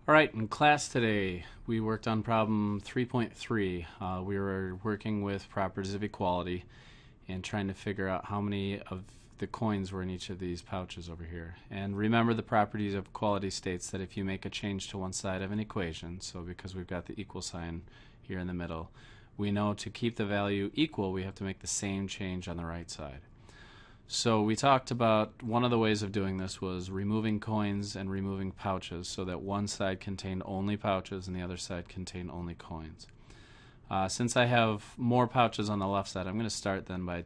All right, in class today, we worked on problem 3.3. We were working with properties of equality and trying to figure out how many of the coins were in each of these pouches over here. And remember, the properties of equality states that if you make a change to one side of an equation, so because we've got the equal sign here in the middle, we know to keep the value equal, we have to make the same change on the right side. So we talked about one of the ways of doing this was removing coins and removing pouches so that one side contained only pouches and the other side contained only coins. Since I have more pouches on the left side, I'm going to start then by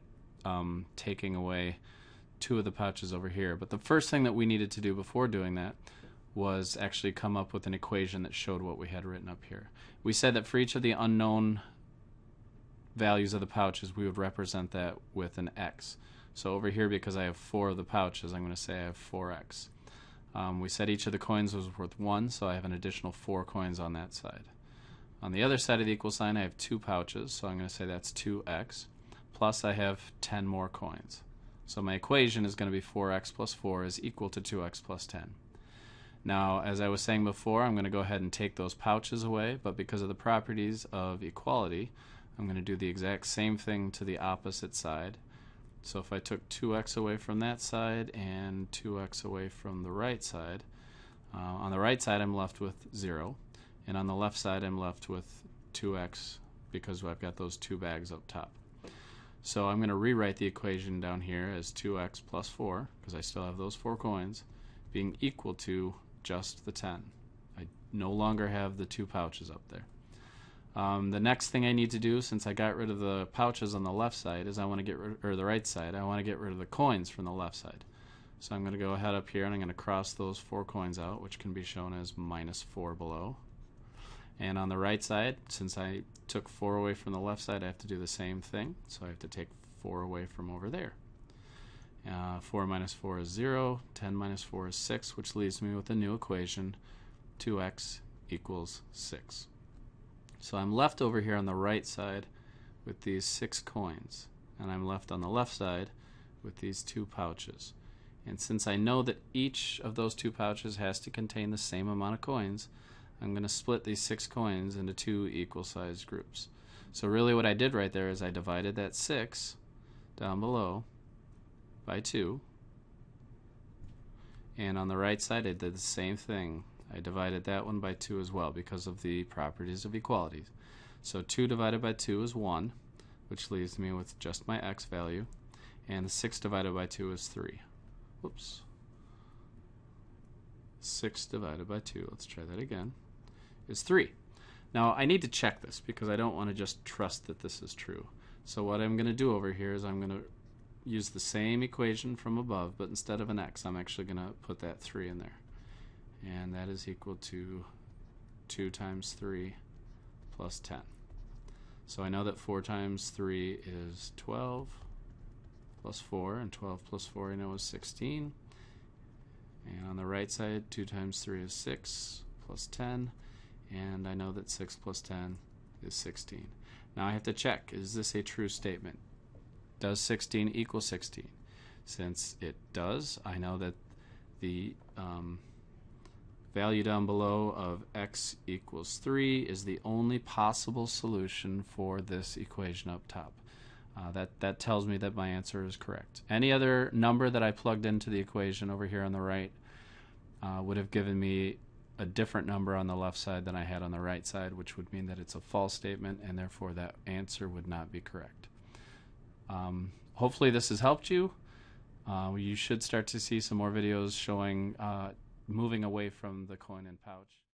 taking away two of the pouches over here. But the first thing that we needed to do before doing that was actually come up with an equation that showed what we had written up here. We said that for each of the unknown values of the pouches, we would represent that with an x. So over here, because I have 4 of the pouches, I'm going to say I have 4x. We said each of the coins was worth 1, so I have an additional 4 coins on that side. On the other side of the equal sign, I have 2 pouches, so I'm going to say that's 2x, plus I have 10 more coins. So my equation is going to be 4x plus 4 is equal to 2x plus 10. Now, as I was saying before, I'm going to go ahead and take those pouches away, but because of the properties of equality, I'm going to do the exact same thing to the opposite side. So if I took 2x away from that side and 2x away from the right side, on the right side I'm left with 0, and on the left side I'm left with 2x because I've got those 2 bags up top. So I'm going to rewrite the equation down here as 2x plus 4, because I still have those 4 coins, being equal to just the 10. I no longer have the 2 pouches up there. The next thing I need to do, since I got rid of the pouches on the left side, is I want to get rid, or the right side, I want to get rid of the coins from the left side. So I'm going to go ahead up here and I'm going to cross those 4 coins out, which can be shown as minus 4 below. And on the right side, since I took 4 away from the left side, I have to do the same thing. So I have to take 4 away from over there. 4 minus 4 is 0, 10 minus 4 is 6, which leaves me with a new equation, 2x equals 6. So I'm left over here on the right side with these 6 coins, and I'm left on the left side with these 2 pouches. And since I know that each of those 2 pouches has to contain the same amount of coins, I'm going to split these 6 coins into 2 equal sized groups. So really what I did right there is I divided that 6 down below by 2, and on the right side I did the same thing. I divided that one by 2 as well because of the properties of equality. So 2 divided by 2 is 1, which leaves me with just my x value, and 6 divided by 2 is 3. Whoops. 6 divided by 2, let's try that again, is 3. Now I need to check this because I don't want to just trust that this is true. So what I'm going to do over here is I'm going to use the same equation from above, but instead of an x, I'm actually going to put that 3 in there. And that is equal to 2 times 3 plus 10. So I know that 4 times 3 is 12 plus 4, and 12 plus 4 I know is 16. And on the right side, 2 times 3 is 6 plus 10, and I know that 6 plus 10 is 16. Now I have to check, is this a true statement? Does 16 equal 16? Since it does, I know that the value down below of x equals 3 is the only possible solution for this equation up top. That tells me that my answer is correct. Any other number that I plugged into the equation over here on the right would have given me a different number on the left side than I had on the right side, which would mean that it's a false statement, and therefore that answer would not be correct. Hopefully this has helped you. You should start to see some more videos showing moving away from the coin and pouch.